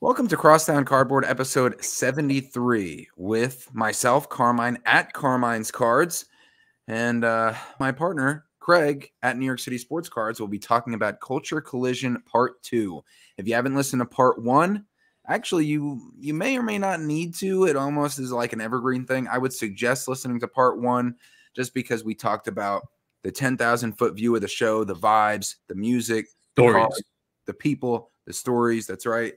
Welcome to Crosstown Cardboard episode 73 with myself, Carmine, at Carmine's Cards, and my partner, Craig, at New York City Sports Cards. Will be talking about Culture Collision Part 2. If you haven't listened to Part 1, actually, you may or may not need to. It almost is like an evergreen thing. I would suggest listening to Part 1 just because we talked about the 10,000-foot view of the show, the vibes, the music, the cars, the people, the stories. That's right.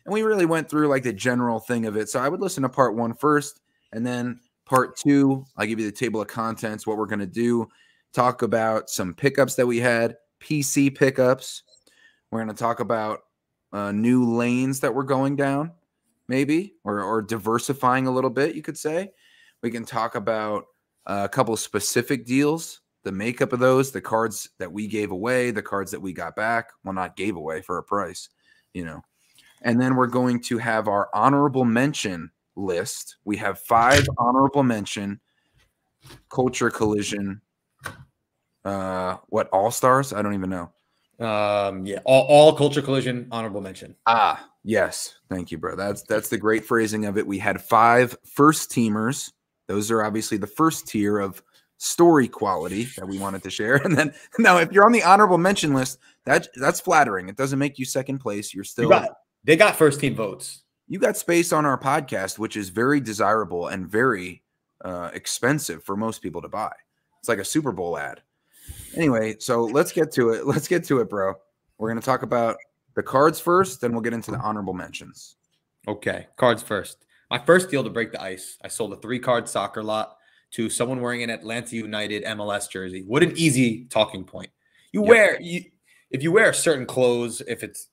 And we really went through like the general thing of it. So I would listen to part 1 first, and then part 2, I'll give you the table of contents, what we're going to do, talk about some pickups that we had, PC pickups. We're going to talk about new lanes that we're going down, maybe, or diversifying a little bit, you could say. We can talk about a couple of specific deals, the makeup of those, the cards that we gave away, the cards that we got back. Well, not gave away for a price, you know. And then we're going to have our honorable mention list. We have 5 honorable mention Culture Collision. What, all-stars? I don't even know. Yeah, all Culture Collision honorable mention. Ah, yes. Thank you, bro. That's the great phrasing of it. We had 5 first teamers. Those are obviously the first tier of story quality that we wanted to share. And then now if you're on the honorable mention list, that's flattering. It doesn't make you second place. You're still They got first team votes. You got space on our podcast, which is very desirable and very expensive for most people to buy. It's like a Super Bowl ad. Anyway, so let's get to it. Let's get to it, bro. We're going to talk about the cards first, then we'll get into the honorable mentions. Okay, cards first. My first deal to break the ice, I sold a 3-card soccer lot to someone wearing an Atlanta United MLS jersey. What an easy talking point. If you wear certain clothes, if it's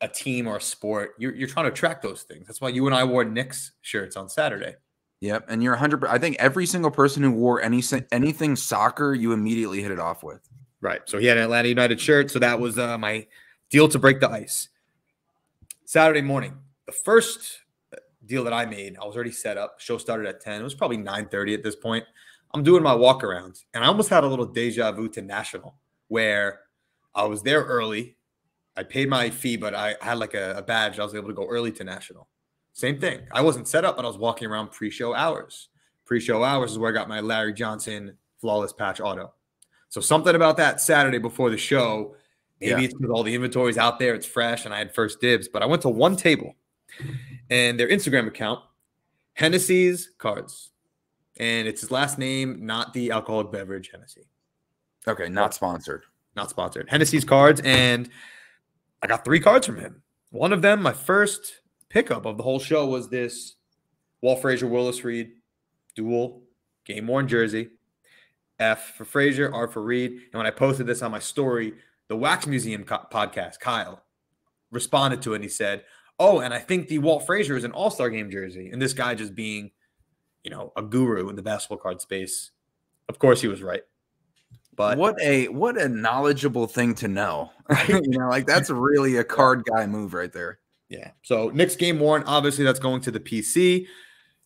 a team or a sport, you're trying to attract those things. That's why you and I wore Knicks shirts on Saturday. Yep, and you're 100%. I think every single person who wore anything soccer, you immediately hit it off with. Right. So he had an Atlanta United shirt, so that was my deal to break the ice. Saturday morning, the first deal that I made, I was already set up. Show started at 10. It was probably 9:30 at this point. I'm doing my walk around, and I almost had a little deja vu to National, where I was there early. I paid my fee, but I had like a badge. I was able to go early to National. Same thing. I wasn't set up, but I was walking around pre-show hours. Pre-show hours is where I got my Larry Johnson flawless patch auto. So something about that Saturday before the show, maybe it's because all the inventory's out there, it's fresh, and I had first dibs. But I went to one table, and their Instagram account, Hennessy's Cards. And it's his last name, not the alcoholic beverage Hennessy. Okay, not sponsored. Not sponsored. Hennessy's Cards, and I got 3 cards from him. One of them, my first pickup of the whole show, was this Walt Frazier, Willis Reed dual game-worn jersey. F for Frazier, R for Reed. And when I posted this on my story, the Wax Museum podcast, Kyle, responded to it, and he said, oh, and I think the Walt Frazier is an all-star game jersey. And this guy just being, a guru in the basketball card space. Of course he was right. But what a knowledgeable thing to know. That's really a card guy move right there. Yeah. So Knicks game worn, obviously that's going to the PC.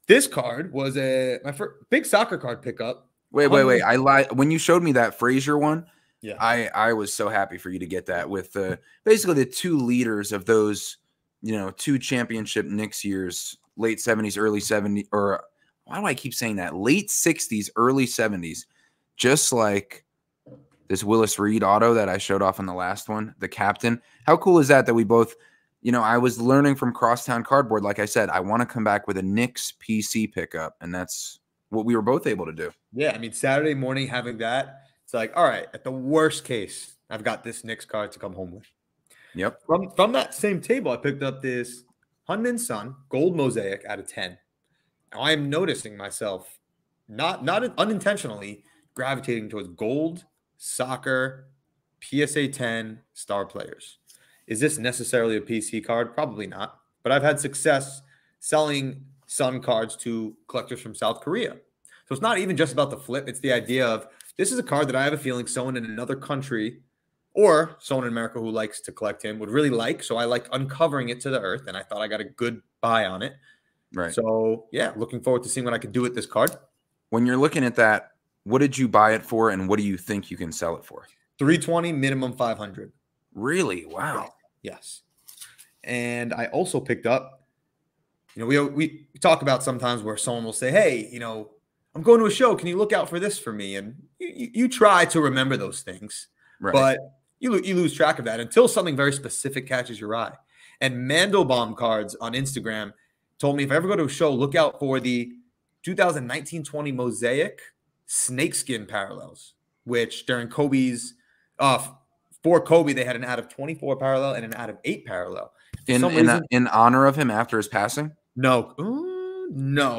This card was my first big soccer card pickup. Wait. I lied. When you showed me that Frazier one, yeah, I was so happy for you to get that with basically the 2 leaders of those, 2 championship Knicks years, late 70s, early 70s, or why do I keep saying that? Late 60s, early 70s, just like this Willis Reed auto that I showed off on the last one, the captain. How cool is that we both, I was learning from Crosstown Cardboard. Like I said, I want to come back with a Knicks PC pickup, and that's what we were both able to do. Yeah, I mean, Saturday morning having that, it's like, all right, at the worst case, I've got this Knicks card to come home with. Yep. From that same table, I picked up this Hunman Sun gold mosaic out of 10. Now I am noticing myself, not unintentionally, gravitating towards gold, soccer, PSA 10 star players. Is this necessarily a PC card? Probably not. But I've had success selling Sun cards to collectors from South Korea. So it's not even just about the flip. It's the idea of this is a card that I have a feeling someone in another country or someone in America who likes to collect him would really like. So I like uncovering it to the earth, and I thought I got a good buy on it. Right. So, yeah, looking forward to seeing what I can do with this card. When you're looking at that, what did you buy it for, and what do you think you can sell it for? $320, minimum $500. Really? Wow. Yes. And I also picked up, we talk about sometimes where someone will say, hey, I'm going to a show. Can you look out for this for me? And you try to remember those things, Right. but you lose track of that until something very specific catches your eye. And Mandelbaum Cards on Instagram told me if I ever go to a show, look out for the 2019-20 Mosaic snakeskin parallels, which during Kobe's for Kobe, they had an out of 24 parallel and an out of 8 parallel. For some reason, in honor of him after his passing? No,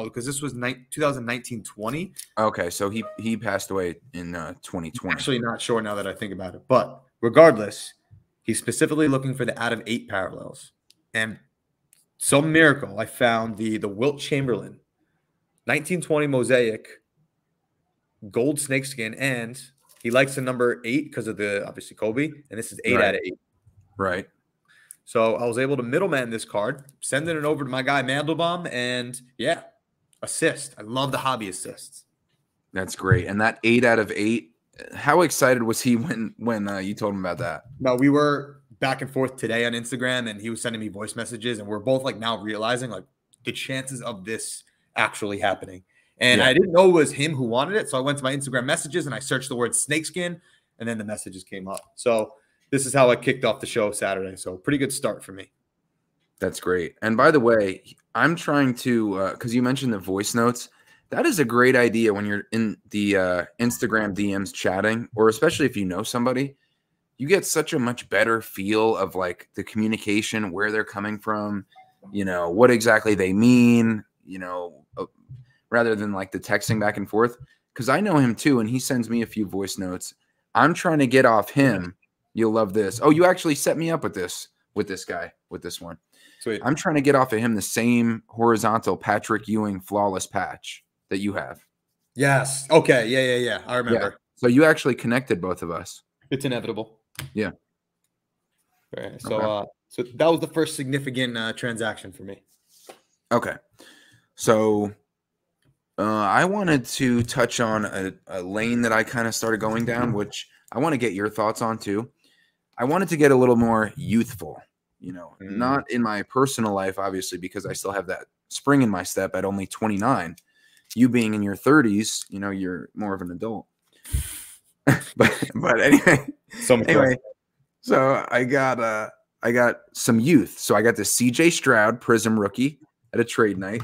because this was 2019-20. Okay, so he passed away in 2020. Actually, not sure now that I think about it. But regardless, he's specifically looking for the out of 8 parallels. And some miracle, I found the Wilt Chamberlain 1920 Mosaic gold snakeskin, and he likes the number 8 because of obviously Kobe, and this is 8 out of 8. Right. So I was able to middleman this card, sending it over to my guy Mandelbaum, and yeah, assist. I love the hobby assists. That's great. And that 8 out of 8, how excited was he when you told him about that? No, we were back and forth today on Instagram, and he was sending me voice messages, and we're both like now realizing like the chances of this actually happening. And I didn't know it was him who wanted it, so I went to my Instagram messages and I searched the word snakeskin, and then the messages came up. So this is how I kicked off the show Saturday. So pretty good start for me. That's great. And by the way, I'm trying to because you mentioned the voice notes. That is a great idea when you're in the Instagram DMs chatting, or especially if you know somebody. You get such a much better feel of like the communication, where they're coming from, what exactly they mean, rather than like the texting back and forth. Because I know him too, and he sends me a few voice notes. I'm trying to get off him. You'll love this. Oh, you actually set me up with this guy, with this one. Sweet. I'm trying to get off of him the same horizontal Patrick Ewing flawless patch that you have. Yes. Okay. Yeah. I remember. Yeah. So you actually connected both of us. It's inevitable. Yeah. Right. So, so that was the first significant transaction for me. Okay. So I wanted to touch on a lane that I kind of started going down, which I want to get your thoughts on too. I wanted to get a little more youthful, not in my personal life, obviously, because I still have that spring in my step at only 29. You being in your 30s, you're more of an adult. but anyway, so I got some youth. So I got this CJ Stroud Prism rookie at a trade night.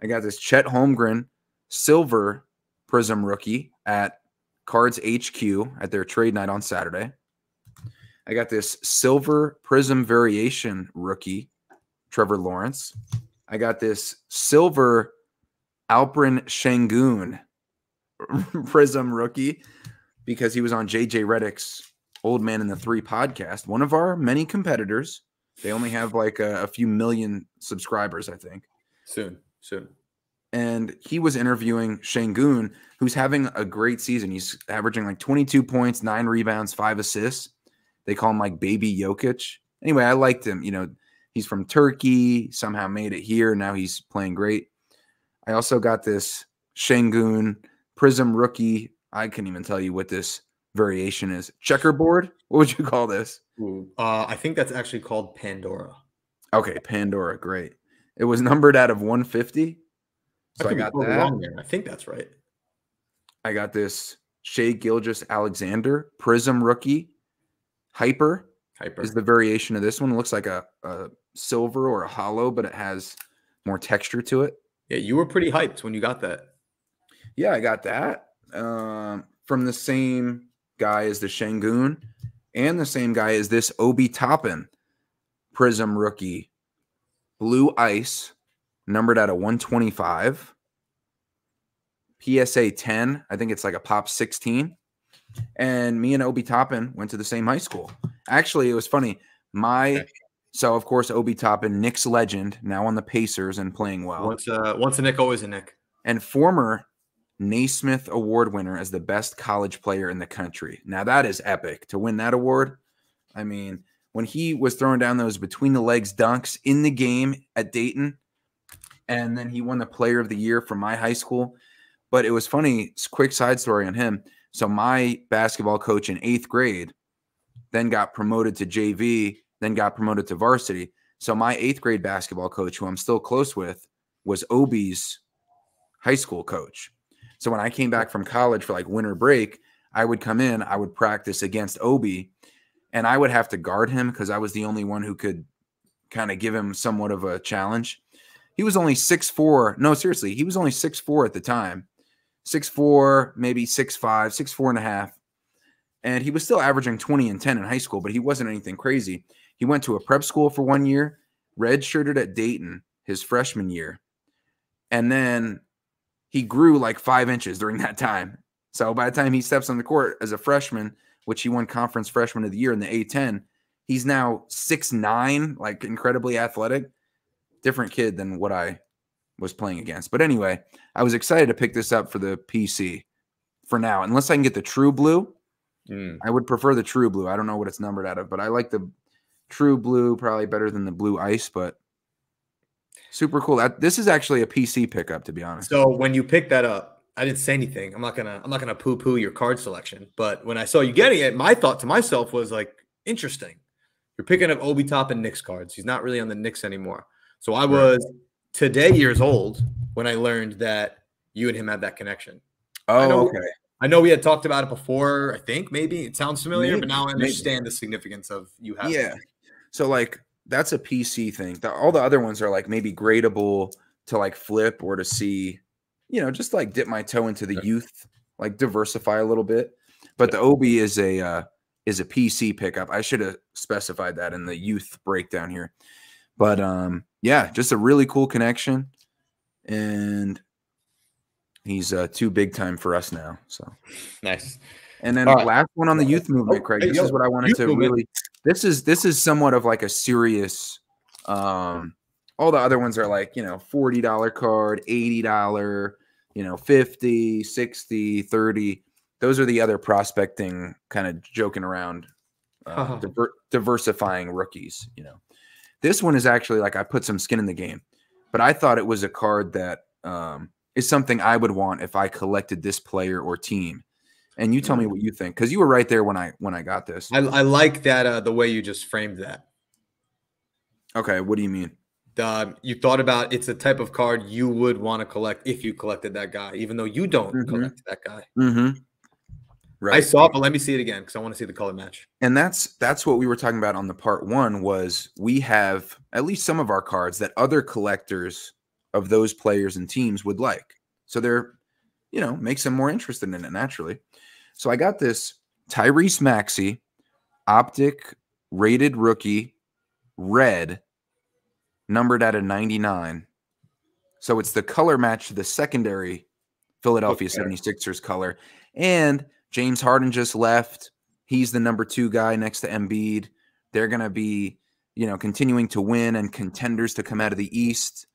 I got this Chet Holmgren silver Prism rookie at Cards HQ at their trade night on Saturday. I got this silver Prism variation rookie, Trevor Lawrence. I got this silver Alperen Şengün Prism rookie because he was on JJ Redick's Old Man in the 3 podcast, one of our many competitors. They only have like a few million subscribers, I think. Soon. And he was interviewing Şengün, who's having a great season. He's averaging like 22 points, 9 rebounds, 5 assists. They call him like Baby Jokic. Anyway, I liked him. He's from Turkey, somehow made it here. Now he's playing great. I also got this Şengün Prism rookie. I couldn't even tell you what this variation is. Checkerboard? What would you call this? I think that's actually called Pandora. Okay, Pandora. Great. It was numbered out of 150. So I got that. Wrong there. I think that's right. I got this Shai Gilgeous-Alexander Prism rookie. Hyper is the variation of this one. It looks like a silver or a hollow, but it has more texture to it. Yeah, you were pretty hyped when you got that. Yeah, I got that from the same guy as the Şengün, and the same guy as this Obi Toppin Prism rookie. Blue Ice, numbered out of 125. PSA 10, I think it's like a Pop 16. And me and Obi Toppin went to the same high school. Actually, it was funny. So, of course, Obi Toppin, Knicks legend, now on the Pacers and playing well. Once a Knick, always a Knick. And former Naismith Award winner as the best college player in the country. Now, that is epic. To win that award, I mean, when he was throwing down those between-the-legs dunks in the game at Dayton, and then he won the Player of the Year from my high school. But it was funny, quick side story on him. So my basketball coach in 8th grade then got promoted to JV, then got promoted to varsity. So my 8th grade basketball coach, who I'm still close with, was Obi's high school coach. So when I came back from college for like winter break, I would come in, I would practice against Obi, and I would have to guard him because I was the only one who could kind of give him somewhat of a challenge. He was only 6'4". No, seriously, he was only 6'4" at the time. 6'4", maybe 6'5", 6'4 and a half. And he was still averaging 20 and 10 in high school, but he wasn't anything crazy. He went to a prep school for 1 year, redshirted at Dayton his freshman year. And then he grew like 5 inches during that time. So by the time he steps on the court as a freshman, which he won conference freshman of the year in the A10, he's now 6'9", like incredibly athletic. Different kid than what I was playing against. But anyway, I was excited to pick this up for the PC for now. Unless I can get the true blue, I would prefer the true blue. I don't know what it's numbered out of, but I like the true blue probably better than the blue ice, but super cool. This is actually a PC pickup, to be honest. So when you picked that up, I didn't say anything. I'm not gonna poo-poo your card selection. But when I saw you getting it, my thought to myself was like, interesting. You're picking up Obi Toppin Knicks cards. He's not really on the Knicks anymore. So I was today years old when I learned that you and him had that connection. Okay. I know we had talked about it before. I think maybe it sounds familiar, but now I understand the significance of you having it. So like that's a PC thing. All the other ones are like maybe gradable to like flip or to see, just like dip my toe into the youth, like diversify a little bit. But the Obi is a PC pickup. I should have specified that in the youth breakdown here. But yeah, just a really cool connection, and he's too big time for us now. So nice. And then last one on the youth movement, Craig. This is what I wanted to really. This is somewhat of like a serious. All the other ones are like $40 card, $80, $50, $60, $30. Those are the other prospecting kind of joking around, diversifying rookies. This one is actually like I put some skin in the game, but I thought it was a card that is something I would want if I collected this player or team. And you tell me what you think, because you were right there when I got this. I like that the way you just framed that. Okay, what do you mean? You thought about it's a type of card you would want to collect if you collected that guy, even though you don't collect that guy. Right. I saw it, but let me see it again because I want to see the color match. And that's what we were talking about on the part one was we have at least some of our cards that other collectors of those players and teams would like. So they're, makes them more interested in it naturally. So I got this Tyrese Maxey, optic, rated rookie, red, numbered at a 99. So it's the color match to the secondary Philadelphia 76ers color. And James Harden just left. He's the number 2 guy next to Embiid. They're going to be, continuing to win and contenders to come out of the East.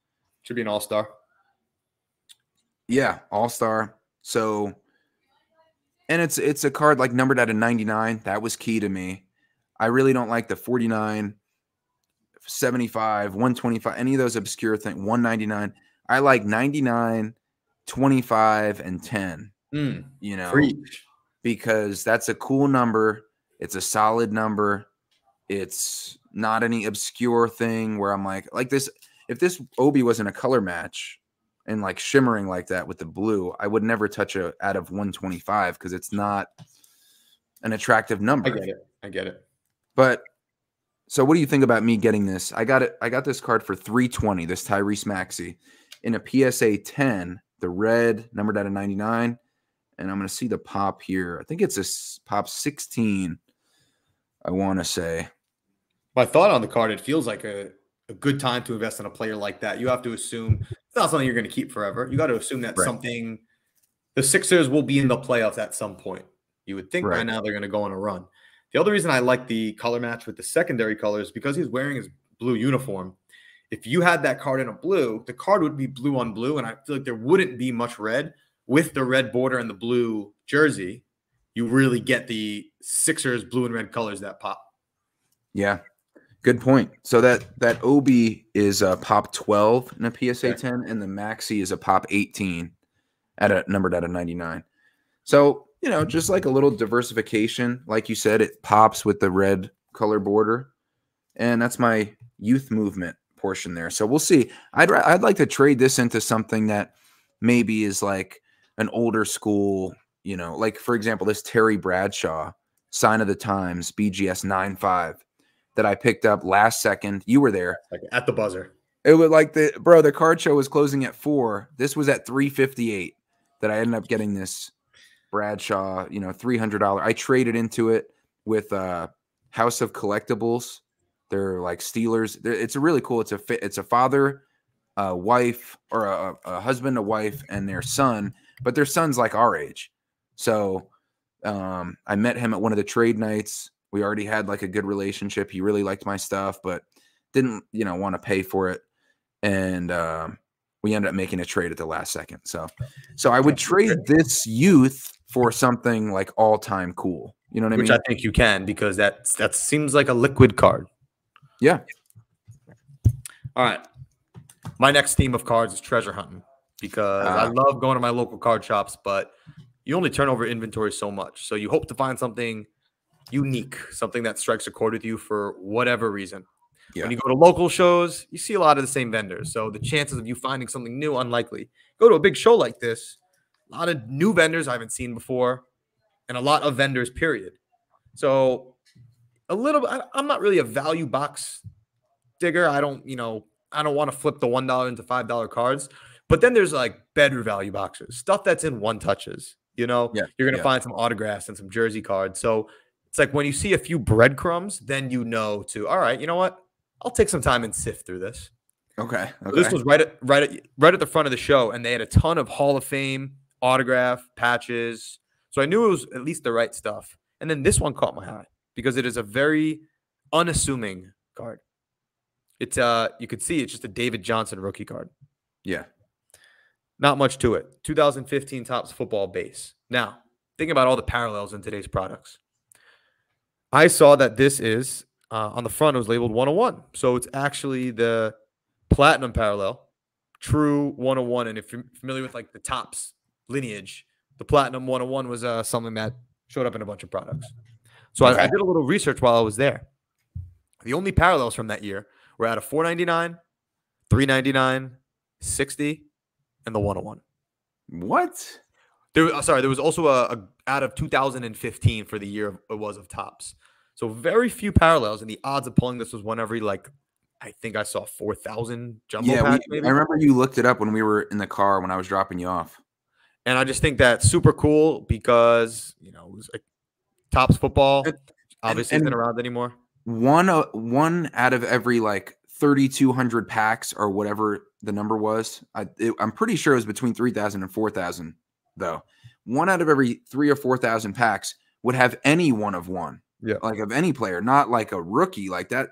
Should be an all-star. Yeah, all-star. So, and it's a card like numbered at a 99. That was key to me. I really don't like the 49, 75, 125, any of those obscure things, 199. I like 99, 25, and 10. Preach. Because that's a cool number. It's a solid number. It's not any obscure thing where I'm like this. If this Obi wasn't a color match and like shimmering like that with the blue, I would never touch a out of 125 because it's not an attractive number. I get it. But so what do you think about me getting this? I got this card for $320, this Tyrese Maxey in a PSA 10, the red numbered at a 99. And I'm going to see the pop here. I think it's a pop 16, I want to say. My thought on the card, it feels like a good time to invest in a player like that. You have to assume it's not something you're going to keep forever. You got to assume that something – the Sixers will be in the playoffs at some point. You would think by now they're going to go on a run. The other reason I like the color match with the secondary colors because he's wearing his blue uniform. If you had that card in a blue, the card would be blue on blue, and I feel like there wouldn't be much red. With the red border and the blue jersey, you really get the Sixers blue and red colors that pop. Yeah, good point. So that Obi is a pop 12 in a PSA 10, and the Maxey is a pop 18 numbered at a 99. So, just like a little diversification. Like you said, it pops with the red color border. And that's my youth movement portion there. So we'll see. I'd like to trade this into something that maybe is like an older school, like for example, this Terry Bradshaw Sign of the Times BGS 9.5 that I picked up last second. You were there at the buzzer. It was like the card show was closing at 4. This was at 3:58 that I ended up getting this Bradshaw, $300. I traded into it with House of Collectibles. They're like Steelers. It's a really cool. It's a father, a wife, or a husband, a wife, and their son. But their son's like our age. So I met him at one of the trade nights. We already had like a good relationship. He really liked my stuff, but didn't want to pay for it. And we ended up making a trade at the last second. So I would trade this youth for something like all-time cool. You know what I mean? Which I think you can, because that seems like a liquid card. Yeah. All right. My next theme of cards is treasure hunting, because I love going to my local card shops, but you only turn over inventory so much. So you hope to find something unique, something that strikes a chord with you for whatever reason. Yeah. When you go to local shows, you see a lot of the same vendors. So the chances of you finding something new, unlikely. Go to a big show like this, a lot of new vendors I haven't seen before, and a lot of vendors, period. So I'm not really a value box digger. I don't want to flip the $1 into $5 cards. But then there's like better value boxes, stuff that's in one touches. You're going to find some autographs and some jersey cards. So it's like when you see a few breadcrumbs, then all right, you know what? I'll take some time and sift through this. Okay. So this was right at the front of the show, and they had a ton of Hall of Fame autograph patches. So I knew it was at least the right stuff. And then this one caught my eye because it is a very unassuming card. It's you could see it's just a David Johnson rookie card. Yeah. Not much to it. 2015 Topps football base. Now, think about all the parallels in today's products. I saw that this is on the front, it was labeled 101. So it's actually the platinum parallel, true 101. And if you're familiar with like the Topps lineage, the platinum 101 was something that showed up in a bunch of products. So I did a little research while I was there. The only parallels from that year were out of $4.99, $3.99, $60, and the 101. What? There was also a out of 2015 for the year it was of Topps. So very few parallels, and the odds of pulling this was one every, like, I think I saw 4,000 jumbo packs. Maybe. I remember you looked it up when we were in the car when I was dropping you off. And I just think that's super cool because, it was like Topps football. Obviously, it's been around anymore. One out of every like 3,200 packs or whatever the number was. I'm pretty sure it was between 3,000 and 4,000, though. 1 out of every 3,000 or 4,000 packs would have any one of one. Yeah. Like of any player, not like a rookie like that,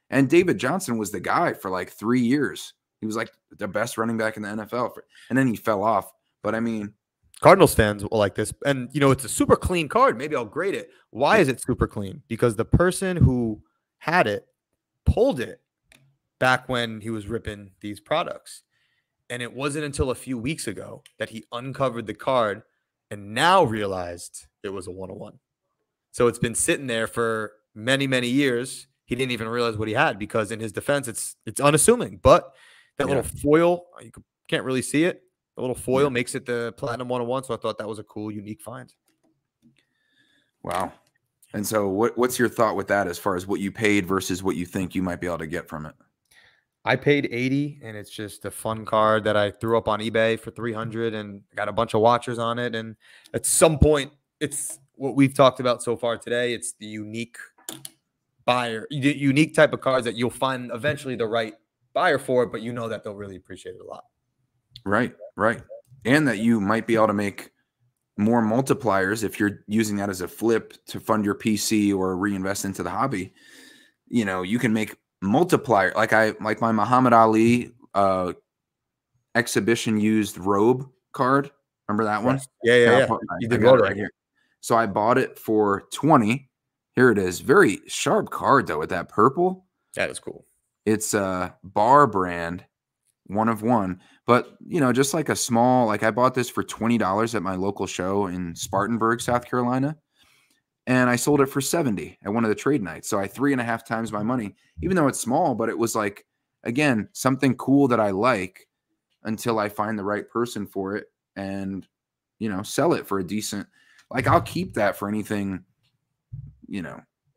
And David Johnson was the guy for like 3 years. He was like the best running back in the NFL. And then he fell off. But I mean, Cardinals fans will like this. And, it's a super clean card. Maybe I'll grade it. Why is it super clean? Because the person who had it pulled it back when he was ripping these products. And it wasn't until a few weeks ago that he uncovered the card and now realized it was a 101. So it's been sitting there for many, many years. He didn't even realize what he had because in his defense, it's unassuming. But that little foil, you can't really see it. The little foil makes it the Platinum 101. So I thought that was a cool, unique find. Wow. And so what's your thought with that as far as what you paid versus what you think you might be able to get from it? I paid $80, and it's just a fun card that I threw up on eBay for $300 and got a bunch of watchers on it. And at some point, it's what we've talked about so far today. It's the unique buyer, the unique type of cards that you'll find eventually the right buyer for, but that they'll really appreciate it a lot. Right. And that you might be able to make more multipliers if you're using that as a flip to fund your PC or reinvest into the hobby. You can make multiplier like my Muhammad Ali exhibition used robe card. Remember that one? Yeah. You did it right here. So I bought it for 20. Here it is. Very sharp card though with that purple. That is cool. It's a bar brand, 1 of 1. But just like a small, like I bought this for $20 at my local show in Spartanburg, South Carolina. and I sold it for 70 at one of the trade nights. So I 3.5 times my money, even though it's small, but it was like, again, something cool that I like until I find the right person for it and, sell it for a decent, like I'll keep that for anything,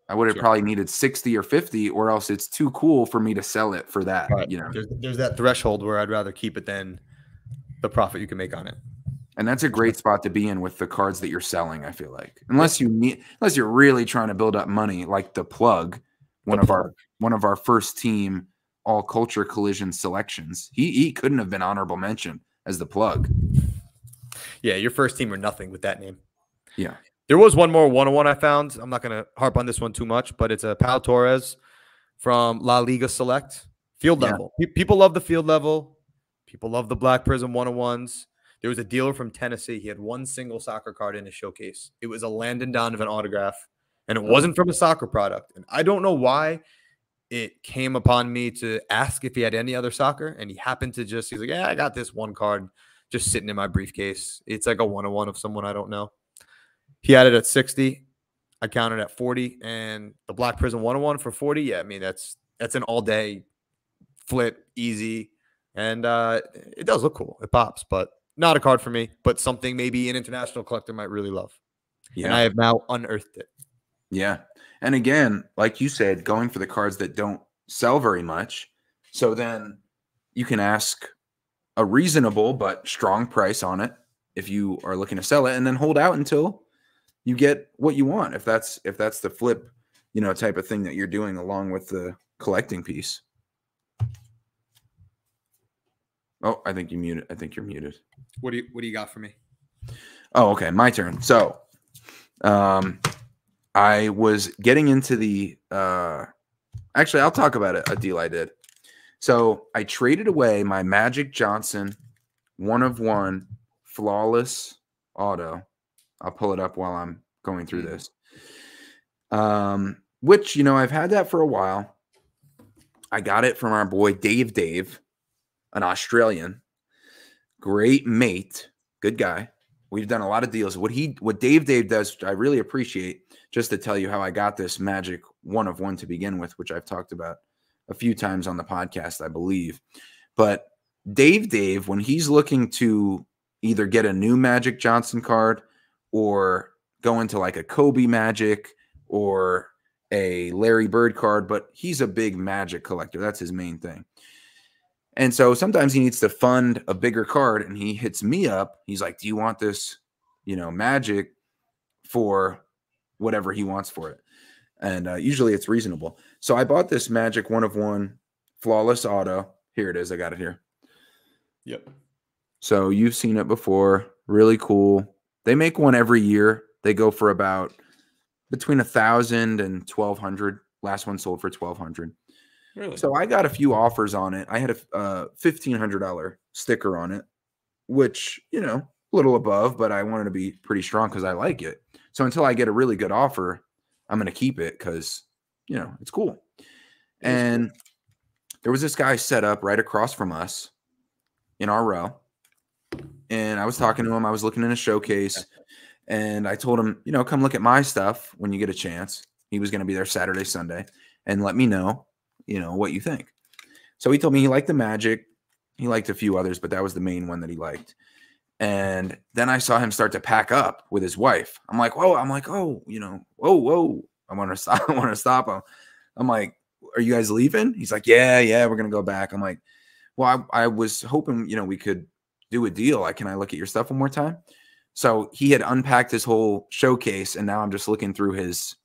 I would have probably needed 60 or 50, or else it's too cool for me to sell it for that. Right. There's that threshold where I'd rather keep it than the profit you can make on it. And that's a great spot to be in with the cards that you're selling, I feel like. Unless you're really trying to build up money, like the plug, one of our first team all culture collision selections. He couldn't have been honorable mention as the plug. Yeah, your first team or nothing with that name. Yeah. There was one more 101 I found. I'm not going to harp on this one too much, but it's a Pau Torres from La Liga Select. Field level. People love the field level. People love the Black Prism 101s. There was a dealer from Tennessee. He had one single soccer card in his showcase. It was a Landon Donovan autograph, and it wasn't from a soccer product. And I don't know why it came upon me to ask if he had any other soccer, and he happened to he's like, yeah, I got this one card just sitting in my briefcase. It's like a 101 of someone I don't know. He had it at 60. I counted at 40, and the Black Prism 101 for 40. Yeah, I mean, that's an all-day flip, easy, and it does look cool. It pops, but not a card for me, but something maybe an international collector might really love. Yeah. And I have now unearthed it. Yeah. And again, like you said, going for the cards that don't sell very much. So then you can ask a reasonable but strong price on it if you are looking to sell it, and then hold out until you get what you want. If that's the flip, type of thing that you're doing along with the collecting piece. Oh, I think you're muted. What do you got for me? Oh, okay. My turn. So, I was getting into the, actually, I'll talk about a deal I did. So I traded away my Magic Johnson 1/1 flawless auto. I'll pull it up while I'm going through this. Which, I've had that for a while. I got it from our boy Dave, an Australian. Great mate. Good guy. We've done a lot of deals. What Dave does, I really appreciate, just to tell you how I got this Magic 1/1 to begin with, which I've talked about a few times on the podcast, I believe. But Dave, when he's looking to either get a new Magic Johnson card or go into like a Kobe Magic or a Larry Bird card, but he's a big Magic collector. That's his main thing. And so sometimes he needs to fund a bigger card, and he hits me up. He's like, do you want this, Magic for whatever he wants for it? And usually it's reasonable. So I bought this Magic 1/1 flawless auto. Here it is. I got it here. Yep. So you've seen it before. Really cool. They make one every year. They go for about between 1,000 and 1,200. Last one sold for 1,200. Really? So I got a few offers on it. I had a $1,500 sticker on it, which, a little above, but I wanted to be pretty strong because I like it. So until I get a really good offer, I'm going to keep it because, it's cool. And there was this guy set up right across from us in our row. And I was talking to him. I was looking in a showcase. And I told him, come look at my stuff when you get a chance. He was going to be there Saturday, Sunday. And let me know, what you think. So he told me he liked the Magic. He liked a few others, but that was the main one that he liked. And then I saw him start to pack up with his wife. I'm like, whoa. Whoa. I want to stop him. I'm like, are you guys leaving? He's like, yeah, we're going to go back. I'm like, well, I was hoping, we could do a deal. Can I look at your stuff one more time? So he had unpacked his whole showcase, and now I'm just looking through his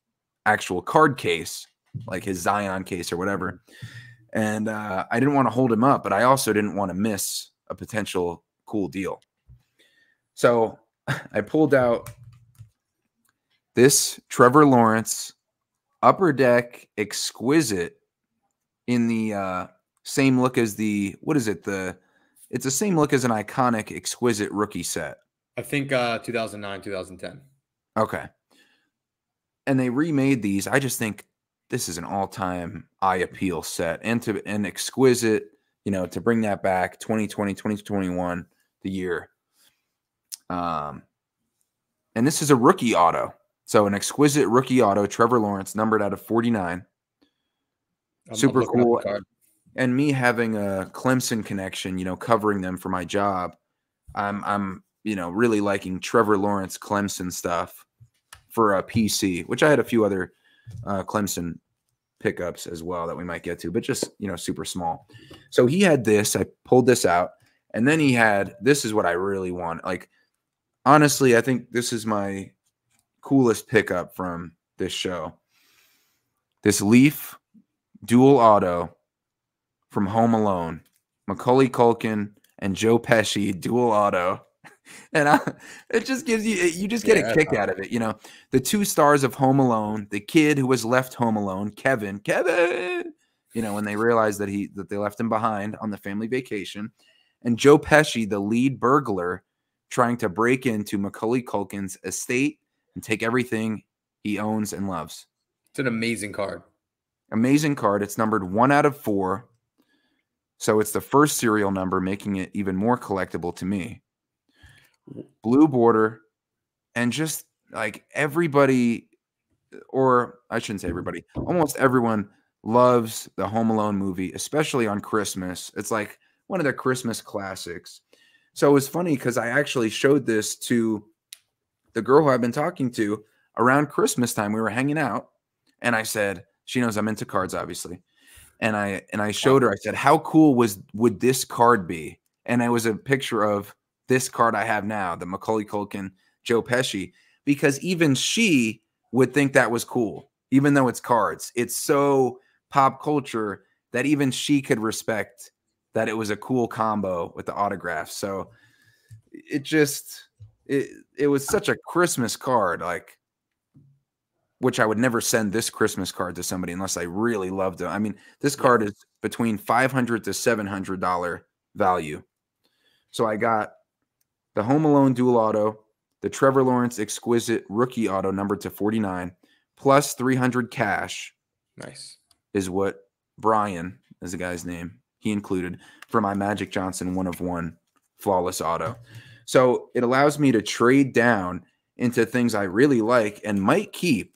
actual card case, like his Zion case or whatever. And I didn't want to hold him up, but I also didn't want to miss a potential cool deal. So I pulled out this Trevor Lawrence Upper Deck Exquisite in the same look as it's the same look as an iconic Exquisite rookie set. I think 2009, 2010. Okay. And they remade these. I just think this is an all-time eye appeal set, and to an Exquisite, to bring that back 2020, 2021, the year. And this is a rookie auto. So an exquisite rookie auto, Trevor Lawrence, numbered out of 49. I'm Super looking at the cool. card. And me having a Clemson connection, covering them for my job, I'm really liking Trevor Lawrence Clemson stuff for a PC, which I had a few other Clemson pickups as well that we might get to, but just, super small. So he had this, I pulled this out, and then he had, this is what I really want. Like, honestly, I think this is my coolest pickup from this show. This Leaf dual auto from Home Alone, Macaulay Culkin and Joe Pesci dual auto. And it just gives you just get a kick out of it. The two stars of Home Alone, the kid who was left home alone, Kevin, when they realized that they left him behind on the family vacation, and Joe Pesci, the lead burglar, trying to break into Macaulay Culkin's estate and take everything he owns and loves. It's an amazing card. Amazing card. It's numbered 1 out of 4. So it's the first serial number, making it even more collectible to me. Blue border, and just like everybody, or I shouldn't say everybody, almost everyone loves the Home Alone movie, especially on Christmas. It's like one of their Christmas classics. So it was funny because I actually showed this to the girl who I've been talking to around Christmas time. We were hanging out, and I said, she knows I'm into cards, obviously. And I showed her, I said, how cool would this card be? And it was a picture of this card I have now, the Macaulay Culkin, Joe Pesci, because even she would think that was cool, even though it's cards. It's so pop culture that even she could respect that it was a cool combo with the autographs. So it was such a Christmas card, like, which I would never send this Christmas card to somebody unless I really loved it. I mean, this card is between $500 to $700 value. So I got the Home Alone dual auto, the Trevor Lawrence exquisite rookie auto numbered to 49, plus 300 cash. Nice. Is what Brian is the guy's name. He included for my Magic Johnson 1/1 flawless auto. So it allows me to trade down into things I really like and might keep.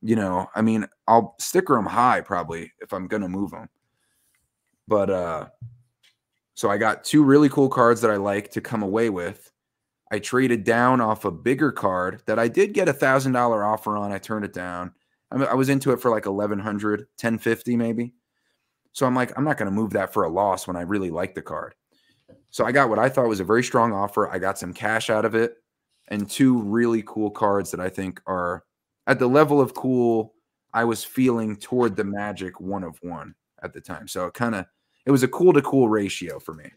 I mean, I'll sticker them high probably if I'm going to move them. But so I got 2 really cool cards that I like to come away with. I traded down off a bigger card that I did get $1,000 offer on. I turned it down. I was into it for like 1,100, 1,050 maybe. So I'm like, I'm not going to move that for a loss when I really like the card. So I got what I thought was a very strong offer. I got some cash out of it and 2 really cool cards that I think are at the level of cool I was feeling toward the Magic 1/1 at the time. So it was a cool to cool ratio for me.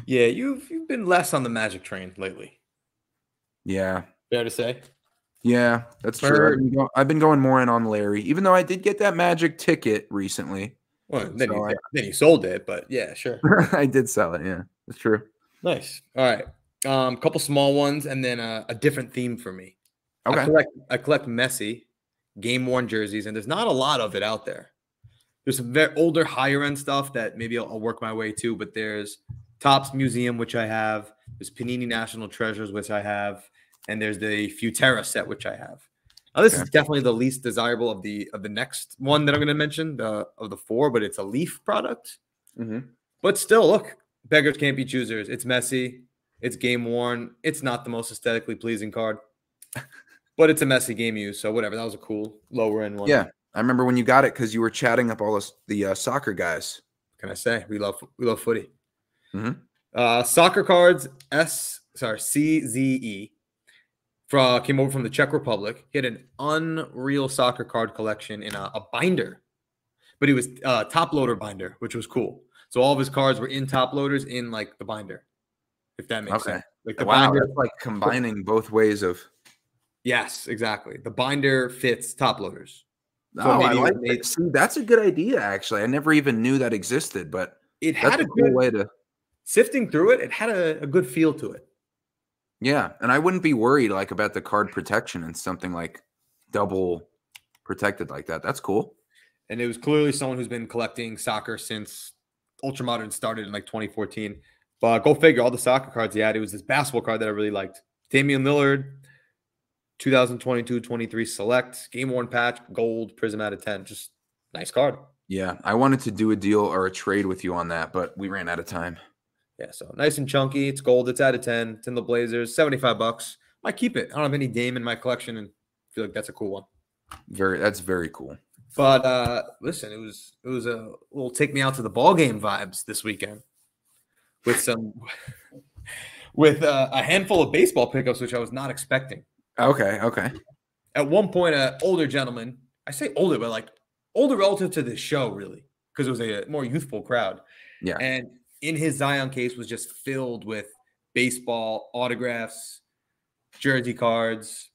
Yeah, you've been less on the Magic train lately. Yeah. Fair to say. Yeah, that's true. I've been going more in on Larry, even though I did get that Magic ticket recently. Well, then you sold it, but yeah, sure. I did sell it. Yeah, that's true. Nice. All right. Couple small ones and then a different theme for me. Okay. I collect Messi game-worn jerseys, and there's not a lot of it out there. There's some very older, higher-end stuff that maybe I'll work my way to, but there's Topps Museum, which I have. There's Panini National Treasures, which I have. And there's the Futera set, which I have. Now, this is definitely the least desirable of the next one that I'm going to mention, of the 4, but it's a Leaf product. Mm-hmm. But still, look, beggars can't be choosers. It's messy. It's game-worn. It's not the most aesthetically pleasing card. But it's a messy game used, so whatever. That was a cool lower-end one. Yeah, I remember when you got it because you were chatting up all the soccer guys. What can I say? We love footy. Mm-hmm. Soccer cards, CZE. Came over from the Czech Republic. He had an unreal soccer card collection in a binder, but he was top loader binder, which was cool. So all of his cards were in top loaders in like the binder, if that makes sense. Like the binder, that's like combining both ways of. Yes, exactly. The binder fits top loaders. So I like it. See, that's a good idea. Actually, I never even knew that existed, but it had a cool way to sifting through it. It had a good feel to it. Yeah, and I wouldn't be worried like about the card protection and something like double protected like that. That's cool. And it was clearly someone who's been collecting soccer since Ultramodern started in like 2014. But go figure, all the soccer cards he had, it was this basketball card that I really liked. Damian Lillard, 2022-23 select, game worn patch, gold, prism out of 10. Just nice card. Yeah, I wanted to do a deal or a trade with you on that, but we ran out of time. Yeah, so nice and chunky. It's gold. It's out of 10. It's in the Blazers. $75. Might keep it. I don't have any Dame in my collection, and I feel like that's a cool one. That's very cool. But listen, it was a little take me out to the ball game vibes this weekend with a handful of baseball pickups, which I was not expecting. Okay. At one point, an older gentleman, I say older, but like older relative to this show, really, because it was a more youthful crowd. Yeah. And in his Zion case was just filled with baseball autographs, jersey cards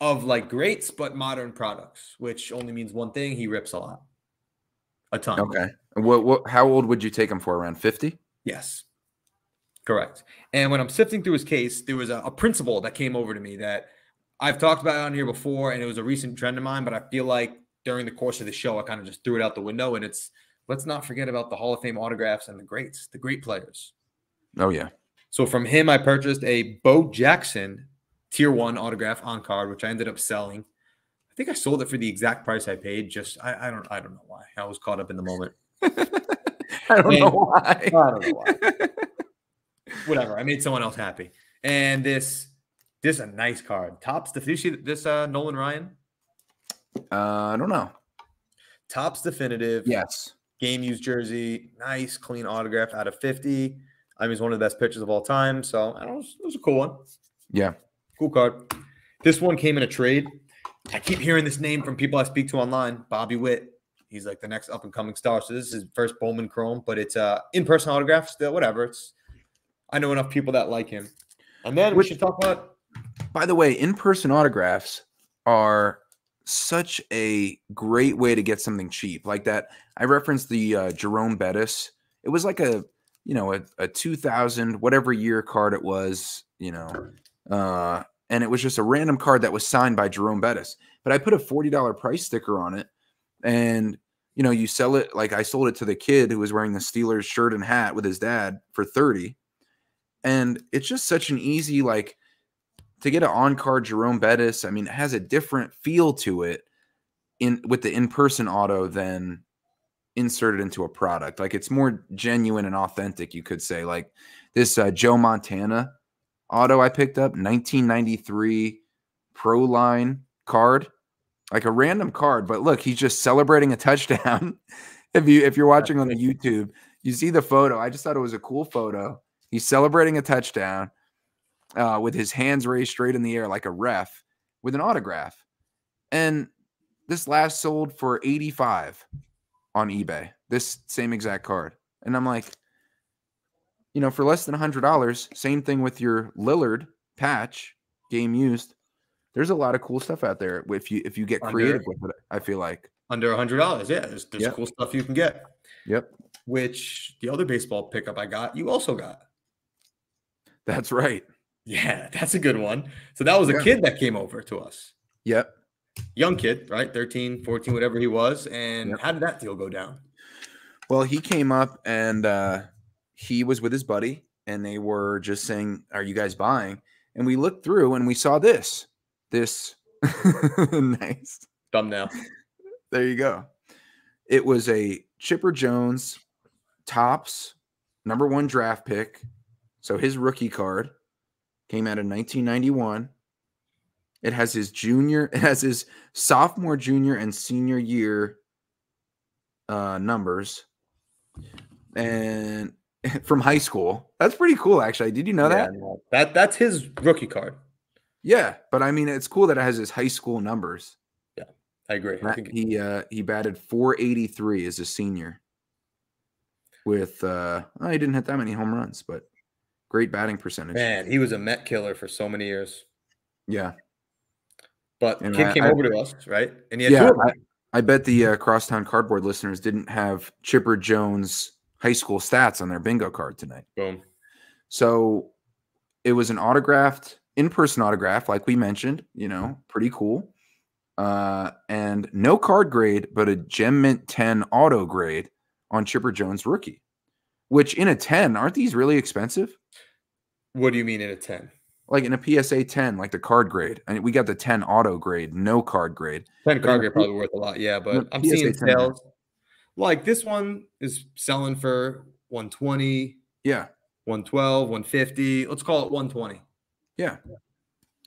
of like greats, but modern products, which only means one thing: he rips a lot, a ton. Okay. What? How old would you take him for? Around 50? Yes, correct. And when I'm sifting through his case, there was a principle that came over to me that I've talked about on here before, and it was a recent trend of mine, but I feel like during the course of the show, I kind of just threw it out the window, and it's let's not forget about the Hall of Fame autographs and the greats, the great players. Oh, yeah. So from him, I purchased a Bo Jackson Tier 1 autograph on card, which I ended up selling. I think I sold it for the exact price I paid. Just I don't know why. I was caught up in the moment. I don't know why. Whatever. I made someone else happy. And this is a nice card. Topps. Did you see this Nolan Ryan? I don't know. Topps definitive. Yes. Game used jersey. Nice, clean autograph out of 50. I mean, it's one of the best pictures of all time. So I don't know, it was a cool one. Yeah. Cool card. This one came in a trade. I keep hearing this name from people I speak to online. Bobby Witt. He's like the next up and coming star. So this is his first Bowman Chrome, but it's in-person autograph still. Whatever. I know enough people that like him. And then we should talk about. By the way, in-person autographs are such a great way to get something cheap like that. I referenced the Jerome Bettis. It was like a 2000 whatever year card it was, and it was just a random card that was signed by Jerome Bettis. But I put a $40 price sticker on it, and you sell it. Like I sold it to the kid who was wearing the Steelers shirt and hat with his dad for $30, and it's just such an easy to get an on-card Jerome Bettis. I mean, it has a different feel to it with the in-person auto than inserted into a product. Like it's more genuine and authentic, you could say. Like this Joe Montana auto I picked up, 1993 Pro Line card, like a random card. But look, he's just celebrating a touchdown. If you're watching on the YouTube, you see the photo. I just thought it was a cool photo. He's celebrating a touchdown with his hands raised straight in the air like a ref with an autograph. And this last sold for $85 on eBay, this same exact card. And I'm like, for less than $100, same thing with your Lillard patch, game used. There's a lot of cool stuff out there if you get creative with it, I feel like. Under $100, yeah. There's cool stuff you can get. Yep. Which the other baseball pickup I got, you also got. That's right. Yeah, that's a good one. So that was a kid that came over to us. Yep. Young kid, right? 13, 14, whatever he was. And how did that deal go down? Well, he came up and he was with his buddy, and they were just saying, "Are you guys buying?" And we looked through and we saw this nice thumbnail. There you go. It was a Chipper Jones Topps #1 draft pick. So his rookie card came out in 1991. It has his sophomore, junior, and senior year numbers, and from high school. That's pretty cool, actually. Did you know that? No, that's his rookie card. Yeah, but I mean, it's cool that it has his high school numbers. Yeah, I agree. He batted .483 as a senior. With he didn't hit that many home runs, but great batting percentage. Man, he was a Met killer for so many years. Yeah. But the kid came over to us, right? And he had two of them. I bet the Crosstown Cardboard listeners didn't have Chipper Jones high school stats on their bingo card tonight. Boom. So it was an autographed, in-person autograph, like we mentioned, pretty cool. And no card grade, but a Gem Mint 10 auto grade on Chipper Jones rookie, which in a 10, aren't these really expensive? What do you mean in a 10? like in a PSA 10, like the card grade. And we got the 10 auto grade, no card grade. 10 But in card grade probably worth a lot. Yeah, but I'm PSA seeing 10, yeah. sales. Like this one is selling for 120, Yeah. 112, 150. Let's call it 120. Yeah.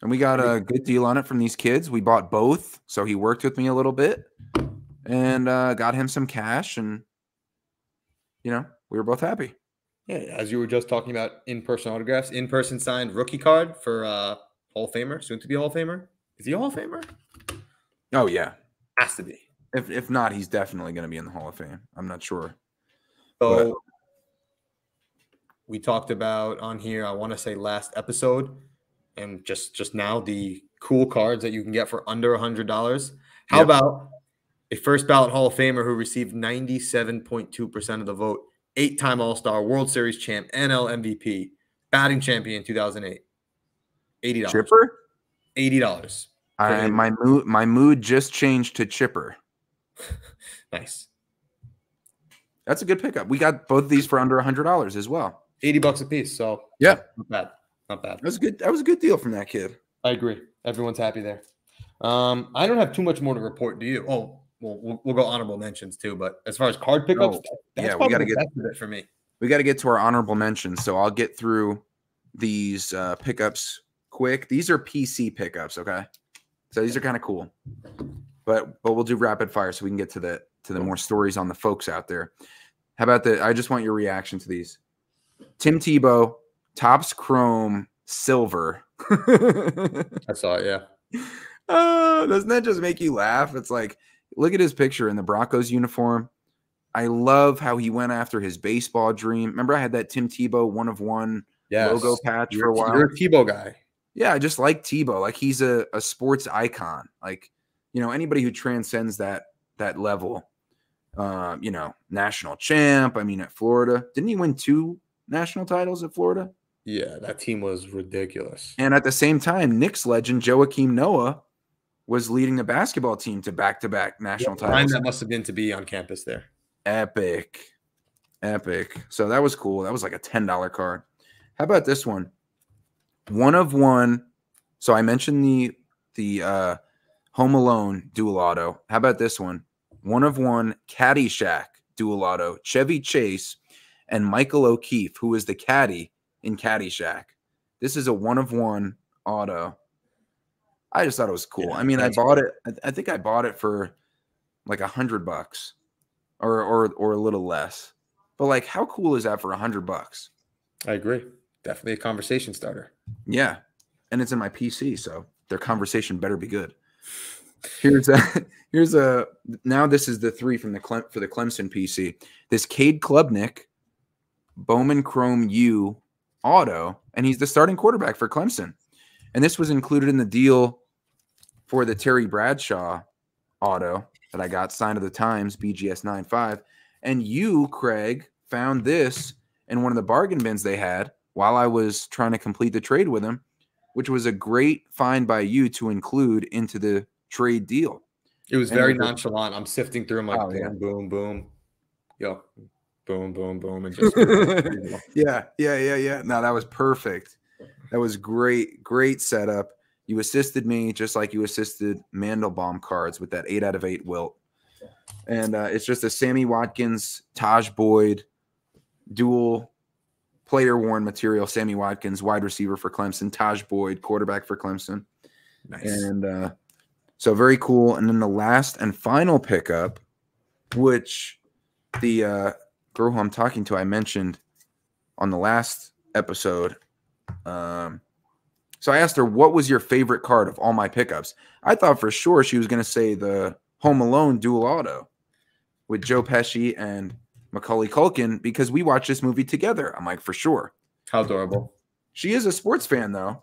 And we got a good deal on it from these kids. We bought both. So he worked with me a little bit and got him some cash. And, you know, we were both happy. Yeah, as you were just talking about in-person autographs, in-person signed rookie card for Hall of Famer, soon to be Hall of Famer. Is he a Hall of Famer? Oh, yeah. Has to be. If not, he's definitely going to be in the Hall of Fame. I'm not sure. So we talked about on here, I want to say last episode, and just now, the cool cards that you can get for under $100. How about a first ballot Hall of Famer who received 97.2% of the vote, 8-time All-Star, World Series champ, NL MVP, batting champion 2008. $80. Chipper? $80. My mood just changed to Chipper. Nice. That's a good pickup. We got both of these for under $100 as well. $80 a piece. So yeah, not bad. Not bad. That was good. That was a good deal from that kid. I agree. Everyone's happy there. I don't have too much more to report. Do you? Oh, we'll go honorable mentions too. But as far as card pickups, that's we got to get it for me. We got to get to our honorable mentions. So I'll get through these pickups quick. These are PC pickups. Okay, so these are kind of cool. But we'll do rapid fire so we can get to the more stories on the folks out there. How about I just want your reaction to these. Tim Tebow, Topps Chrome Silver. I saw it, yeah. Doesn't that just make you laugh? It's like, look at his picture in the Broncos uniform. I love how he went after his baseball dream. Remember I had that Tim Tebow 1-of-1 logo patch for a while? You're a Tebow guy. Yeah, I just like Tebow. Like he's a sports icon. Like, you know, anybody who transcends that level, you know, national champ. I mean, at Florida, didn't he win 2 national titles at Florida? Yeah, that team was ridiculous. And at the same time, Knicks legend Joakim Noah was leading the basketball team to back-to-back national titles. That must have been to be on campus there. Epic. So that was cool. That was like a $10 card. How about this one? 1-of-1. So I mentioned the Home Alone dual auto. How about this one? 1-of-1 Caddyshack dual auto. Chevy Chase and Michael O'Keefe, who is the caddy in Caddyshack. This is a 1-of-1 auto. I just thought it was cool. Yeah, I mean, I bought it. I think I bought it for like $100 or a little less. But like, how cool is that for $100? I agree. Definitely a conversation starter. Yeah, and it's in my PC, so their conversation better be good. Now this is the 3 from for the Clemson PC. This Cade Klubnik Bowman Chrome U auto, and he's the starting quarterback for Clemson. And this was included in the deal for the Terry Bradshaw auto that I got signed of the Times, BGS 95. And you, Craig, found this in one of the bargain bins they had while I was trying to complete the trade with him, which was a great find by you to include into the trade deal. It was very nonchalant. I'm sifting through them like boom, boom, boom. Yo, boom, boom, boom. And just Yeah. No, that was perfect. That was great setup. You assisted me just like you assisted Mandelbaum cards with that 8 out of 8 wilt. And it's just a Sammy Watkins, Taj Boyd, dual player worn material. Sammy Watkins, wide receiver for Clemson. Taj Boyd, quarterback for Clemson. Nice. And so very cool. And then the last and final pickup, which the girl who I'm talking to, I mentioned on the last episode. So I asked her, what was your favorite card of all my pickups? I thought for sure she was going to say the Home Alone dual auto with Joe Pesci and Macaulay Culkin because we watched this movie together. I'm like, for sure. How adorable. She is a sports fan, though.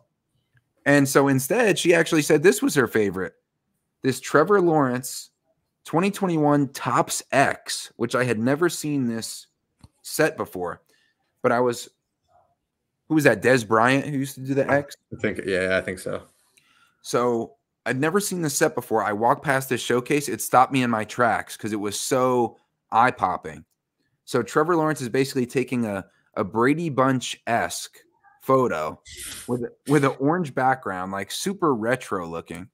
And so instead, she actually said this was her favorite. This Trevor Lawrence 2021 Topps X, which I had never seen this set before. But who was that? Des Bryant who used to do the X? I think so. So I'd never seen this set before. I walked past this showcase. It stopped me in my tracks because it was so eye-popping. So Trevor Lawrence is basically taking a Brady Bunch-esque photo with an orange background, like super retro looking.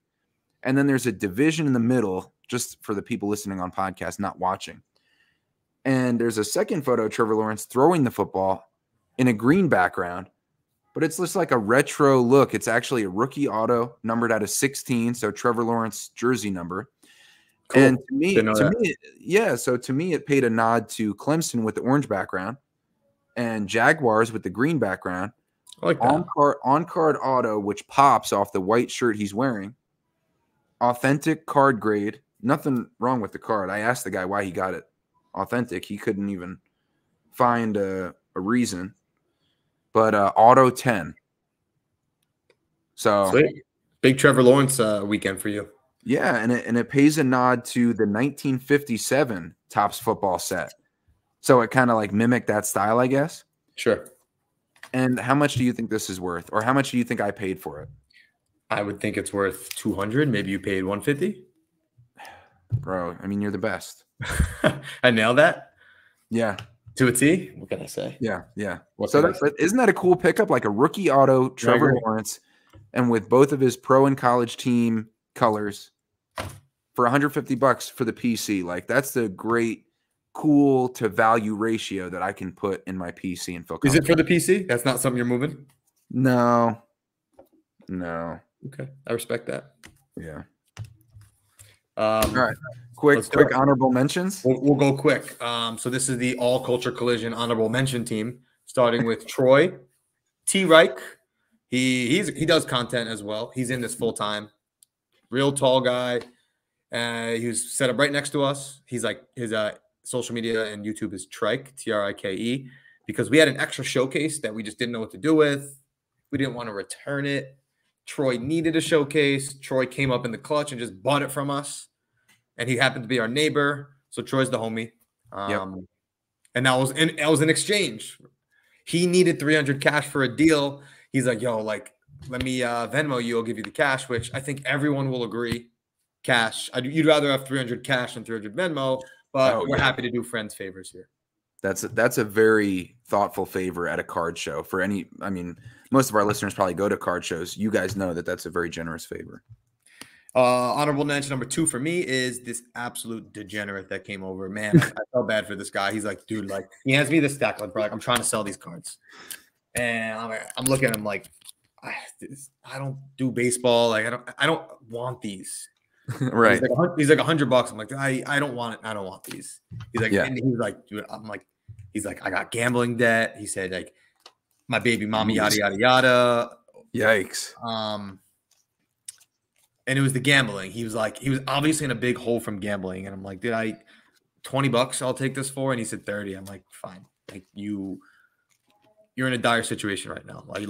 And then there's a division in the middle, just for the people listening on podcast, not watching. And there's a second photo of Trevor Lawrence throwing the football in a green background, but it's just like a retro look. It's actually a rookie auto numbered out of 16, so Trevor Lawrence jersey number. Cool. And to me, it paid a nod to Clemson with the orange background and Jaguars with the green background. I like that. On-card auto, which pops off the white shirt he's wearing. Authentic card grade. Nothing wrong with the card. I asked the guy why he got it authentic. He couldn't even find a reason. But auto 10. So sweet. Big Trevor Lawrence weekend for you. Yeah, and it pays a nod to the 1957 Topps football set. So it kind of like mimicked that style, I guess. Sure. And how much do you think this is worth? Or how much do you think I paid for it? I would think it's worth 200. Maybe you paid 150. Bro, I mean, you're the best. I nailed that. Yeah. To a T? What can I say? Yeah. Isn't that a cool pickup? Like a rookie auto, Trevor Lawrence, and with both of his pro and college team colors for $150 for the PC. Like, that's the great cool to value ratio that I can put in my PC and feel comfortable. Is it for the PC? That's not something you're moving? No. Okay. I respect that. Yeah. All right. Quick honorable mentions. We'll go quick. So this is the All Culture Collision honorable mention team, starting with Troy T. Reich. He does content as well. He's in this full time. Real tall guy. He was set up right next to us. He's like his social media and YouTube is Trike, Trike, because we had an extra showcase that we just didn't know what to do with. We didn't want to return it. Troy needed a showcase. Troy came up in the clutch and just bought it from us. And he happened to be our neighbor. So Troy's the homie. And that was an exchange. He needed 300 cash for a deal. He's like, yo, like, let me Venmo you. I'll give you the cash, which I think everyone will agree. Cash. You'd rather have 300 cash than 300 Venmo, but we're happy to do friends favors here. That's a very thoughtful favor at a card show for any. I mean, most of our listeners probably go to card shows. You guys know that that's a very generous favor. Honorable mention number 2 for me is this absolute degenerate that came over. Man, I felt bad for this guy. He's like, dude, like, he hands me this stack. Like, bro, I'm trying to sell these cards. And I'm looking at him like, I don't do baseball. Like, I don't want these. Right. He's like $100. I'm like, I don't want it. I don't want these. He's like, and he's like, dude, I'm like, he's like, I got gambling debt. He said, like, my baby mommy, yada, yada, yada. Yikes. And it was the gambling. He was obviously in a big hole from gambling. And I'm like, dude, $20 I'll take this for. And he said 30. I'm like, fine. Like, you're in a dire situation right now. Like,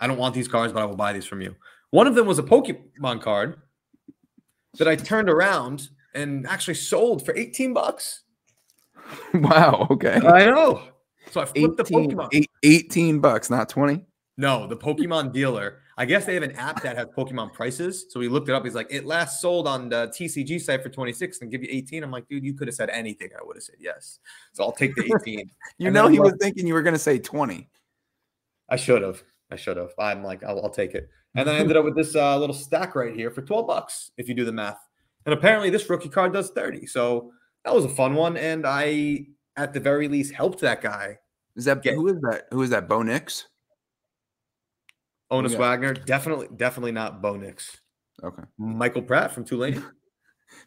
I don't want these cards, but I will buy these from you. One of them was a Pokemon card that I turned around and actually sold for $18. Wow. Okay. I know. So I flipped the Pokemon. $18, not 20. No, the Pokemon dealer. I guess they have an app that has Pokemon prices. So he looked it up. He's like, it last sold on the TCG site for 26 and give you 18. I'm like, dude, you could have said anything. I would have said yes. So I'll take the 18. He was thinking you were going to say 20. I should have. I'm like, I'll take it. And then I ended up with this little stack right here for $12 if you do the math. And apparently this rookie card does 30. So that was a fun one. And I, at the very least, helped that guy. Who is that? Who is that? Bo Nix? Honus Wagner. Definitely not Bo Nix. Okay. Michael Pratt from Tulane.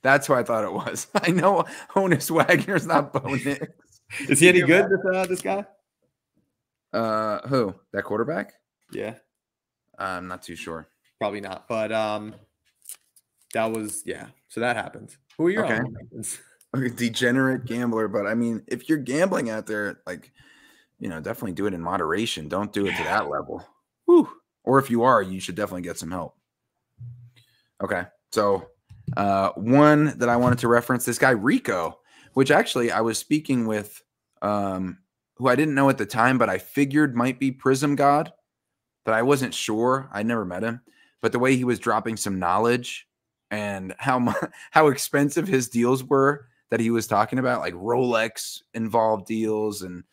That's who I thought it was. I know Honus Wagner's not Bo Nix. Is he any good, this guy? Who? That quarterback? Yeah. I'm not too sure. Probably not. But that was, so that happened. Who are your mentions? Degenerate gambler. But I mean, if you're gambling out there, like, definitely do it in moderation. Don't do it to that level. Whew. Or if you are, you should definitely get some help. Okay. So one that I wanted to reference, this guy Rico, which actually I was speaking with who I didn't know at the time, but I figured might be Prism God, but I wasn't sure. I never met him. But the way he was dropping some knowledge and how expensive his deals were that he was talking about, like Rolex involved deals, and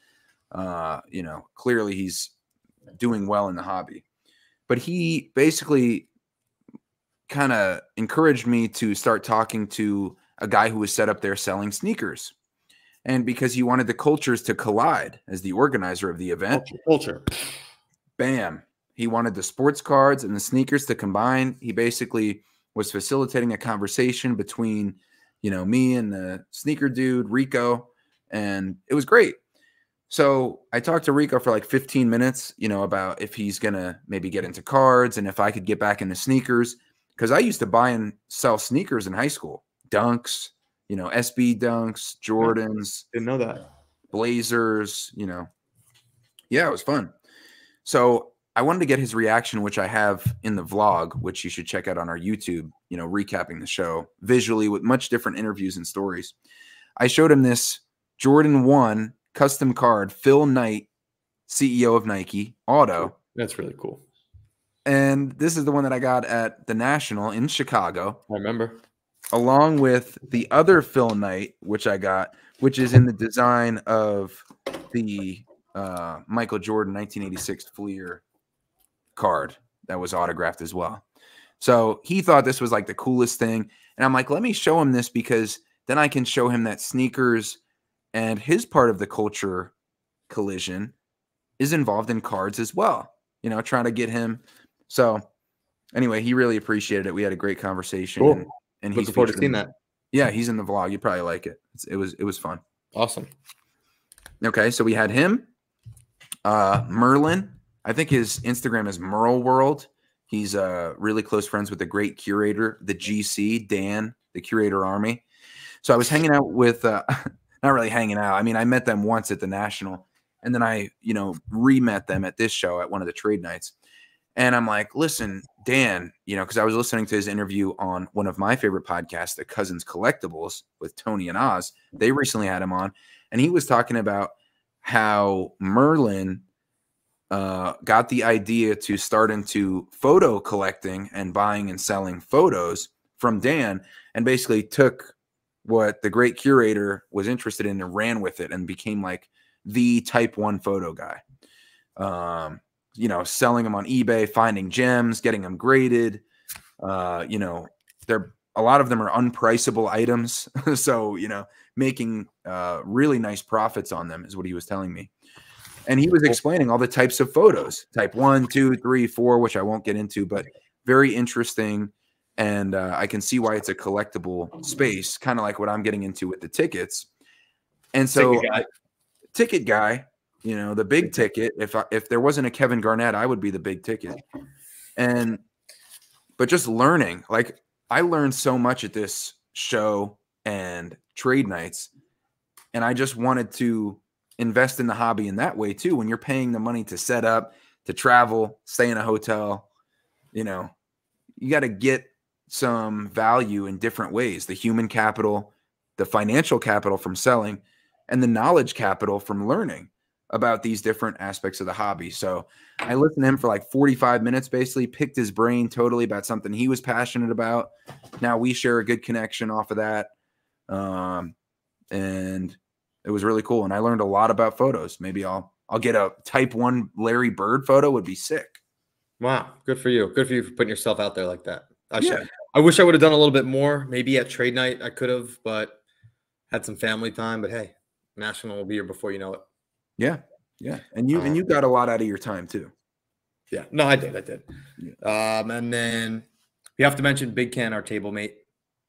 clearly he's doing well in the hobby. But he basically kind of encouraged me to start talking to a guy who was set up there selling sneakers. And because he wanted the cultures to collide as the organizer of the event, Culture. Bam. He wanted the sports cards and the sneakers to combine. He basically was facilitating a conversation between, me and the sneaker dude, Rico, and it was great. So I talked to Rico for like 15 minutes, about if he's going to maybe get into cards and if I could get back into sneakers. Because I used to buy and sell sneakers in high school. Dunks, SB Dunks, Jordans. Didn't know that. Blazers, Yeah, it was fun. So I wanted to get his reaction, which I have in the vlog, which you should check out on our YouTube, recapping the show visually with much different interviews and stories. I showed him this Jordan 1 custom card, Phil Knight, CEO of Nike, auto. That's really cool. And this is the one that I got at the National in Chicago. I remember. Along with the other Phil Knight, which I got, which is in the design of the Michael Jordan 1986 Fleer card that was autographed as well. So he thought this was like the coolest thing. And I'm like, let me show him this because then I can show him that sneakers and his part of the culture collision is involved in cards as well, trying to get him. So anyway, he really appreciated it. We had a great conversation. Cool. And looking forward to seeing that. Yeah, he's in the vlog. You'd probably like it. It was fun. Awesome. Okay, so we had him. Merlin. I think his Instagram is Merle World. He's really close friends with the great curator, the GC, Dan, the Curator Army. So I was hanging out with, not really hanging out. I mean, I met them once at the National, and then I, re-met them at this show at one of the trade nights. And I'm like, listen, Dan, because I was listening to his interview on one of my favorite podcasts, the Cousins Collectibles with Tony and Oz. They recently had him on, and he was talking about how Merlin got the idea to start into photo collecting and buying and selling photos from Dan, and basically took what the great curator was interested in and ran with it and became like the type 1 photo guy. Selling them on eBay, finding gems, getting them graded. They're a lot of them are unpriceable items. So, making really nice profits on them is what he was telling me. And he was explaining all the types of photos, type 1, 2, 3, 4, which I won't get into, but very interesting. And I can see why it's a collectible space, kind of like what I'm getting into with the tickets. And so ticket guy, the big ticket, if there wasn't a Kevin Garnett, I would be the big ticket. But just learning, like I learned so much at this show and trade nights, and I just wanted to invest in the hobby in that way too. When you're paying the money to set up, to travel, stay in a hotel, you got to get some value in different ways. The human capital, the financial capital from selling, and the knowledge capital from learning about these different aspects of the hobby. So I listened to him for like 45 minutes, basically picked his brain totally about something he was passionate about. Now we share a good connection off of that. And it was really cool. And I learned a lot about photos. Maybe I'll get a type 1 Larry Bird photo. Would be sick. Wow. Good for you. Good for you for putting yourself out there like that. I wish I would have done a little bit more. Maybe at trade night I could have, but had some family time. But hey, National will be here before you know it. Yeah. Yeah. And you got a lot out of your time too. Yeah. No, I did. Yeah. And then we have to mention Big Ken, our table mate.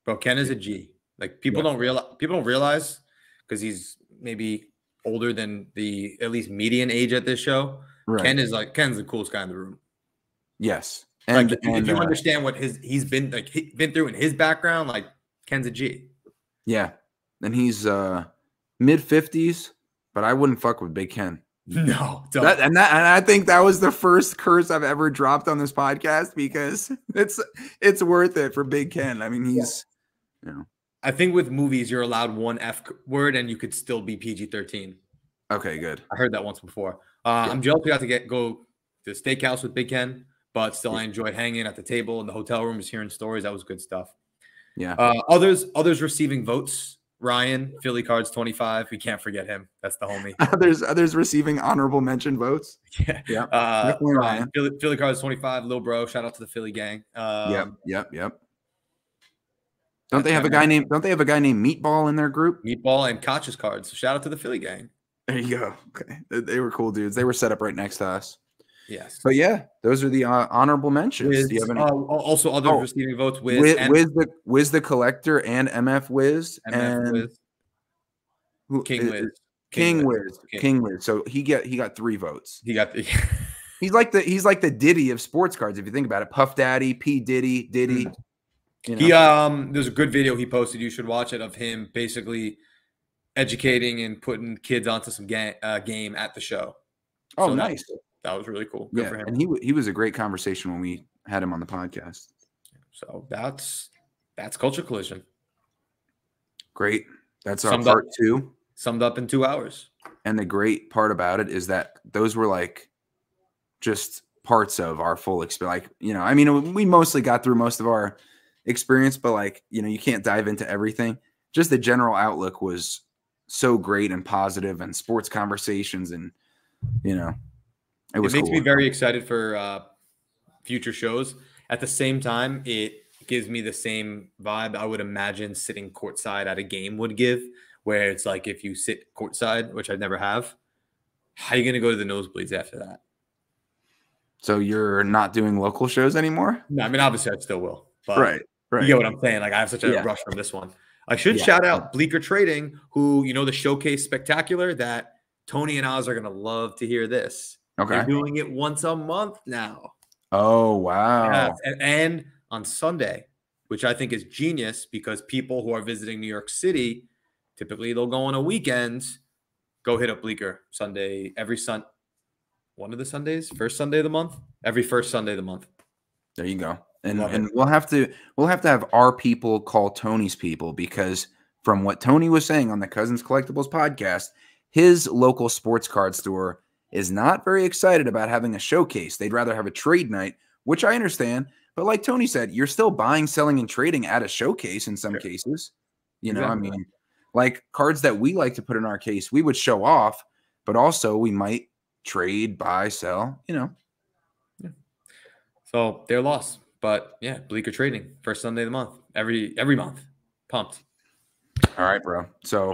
Bro, Ken is a G. Like people don't realize because he's maybe older than the at least median age at this show. Right. Ken's the coolest guy in the room. Yes. And if you understand what he's been through in his background, like Ken's a G. Yeah. And he's mid-50s, but I wouldn't fuck with Big Ken. No. And I think that was the first curse I've ever dropped on this podcast because it's worth it for Big Ken. I mean, he's I think with movies you're allowed one F word and you could still be PG-13. Okay, good. I heard that once before. I'm jealous we got to go to the steakhouse with Big Ken, but still I enjoyed hanging at the table in the hotel room, just hearing stories. That was good stuff. Yeah. Others receiving votes Ryan, Philly Cards 25. We can't forget him. That's the homie. Others receiving honorable mention votes. Yeah. Yeah. Definitely Ryan. Philly Cards 25, Lil Bro. Shout out to the Philly gang. Yep. Don't they have a guy named Meatball in their group? Meatball and Koch's Cards. So shout out to the Philly gang. There you go. Okay. They were cool dudes. They were set up right next to us. Yes. But yeah, those are the honorable mentions. Wiz, do you have any? Also, others receiving votes. Wiz the Collector and MF Wiz and Wiz. King Wiz. King Wiz. So he got 3 votes. He got he's like the Diddy of sports cards if you think about it. Puff Daddy, P Diddy. You know? There's a good video he posted. You should watch it of him basically educating and putting kids onto some game at the show. Oh, so nice. That was really cool. Good for him. And he was a great conversation when we had him on the podcast. So that's Culture Collision. Great. That's our part 2. Summed up in 2 hours. And the great part about it is that those were like just parts of our full experience. Like, you know, I mean, we mostly got through most of our experience, but like, you know, you can't dive into everything. Just the general outlook was so great and positive, and sports conversations, and you know, it makes me very excited for future shows. At the same time, it gives me the same vibe I would imagine sitting courtside at a game would give, where it's like if you sit courtside, which I never have, how are you going to go to the nosebleeds after that? So you're not doing local shows anymore? No, I mean, obviously I still will. But right. You get what I'm saying? Like, I have such a rush from this one. I should shout out Bleecker Trading, who, you know, the Showcase Spectacular, that Tony and Oz are going to love to hear this. Okay. They're doing it once a month now. Oh, wow. Yeah. And on Sunday, which I think is genius, because people who are visiting New York City, typically they'll go on a weekend, go hit up Bleecker Sunday, one of the Sundays, first Sunday of the month, every first Sunday of the month. There you go. And we'll have to have our people call Tony's people, because from what Tony was saying on the Cousins Collectibles podcast, his local sports card store is not very excited about having a showcase. They'd rather have a trade night, which I understand. But like Tony said, you're still buying, selling, and trading at a showcase in some cases. You know, I mean, like cards that we like to put in our case, we would show off, but also we might trade, buy, sell, you know. Yeah. So they're lost. But yeah, Bleecker Trading, first Sunday of the month, every month. Pumped. All right, bro. So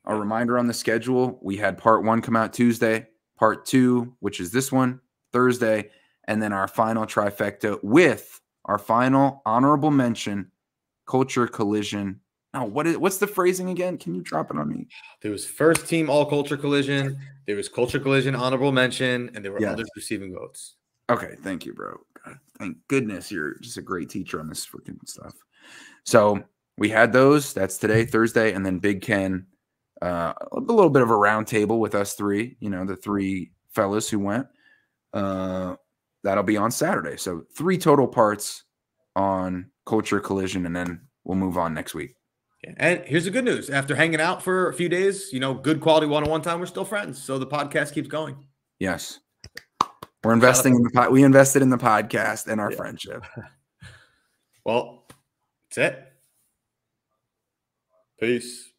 a reminder on the schedule. We had part 1 come out Tuesday, part 2, which is this one, Thursday, and then our final trifecta with our final honorable mention, Culture Collision. Oh, what's the phrasing again? Can you drop it on me? There was first team all Culture Collision. There was Culture Collision honorable mention, and there were others receiving votes. Okay, thank you, bro. God, thank goodness you're just a great teacher on this freaking stuff. So we had those. That's today, Thursday, and then Big Ken, a little bit of a round table with us 3. You know, the 3 fellas who went. That'll be on Saturday. So 3 total parts on Culture Collision, and then we'll move on next week. Yeah. And here's the good news: after hanging out for a few days, you know, good quality one-on-one time, we're still friends. So the podcast keeps going. Yes. We're investing in we invested in the podcast and our friendship. Well, that's it. Peace.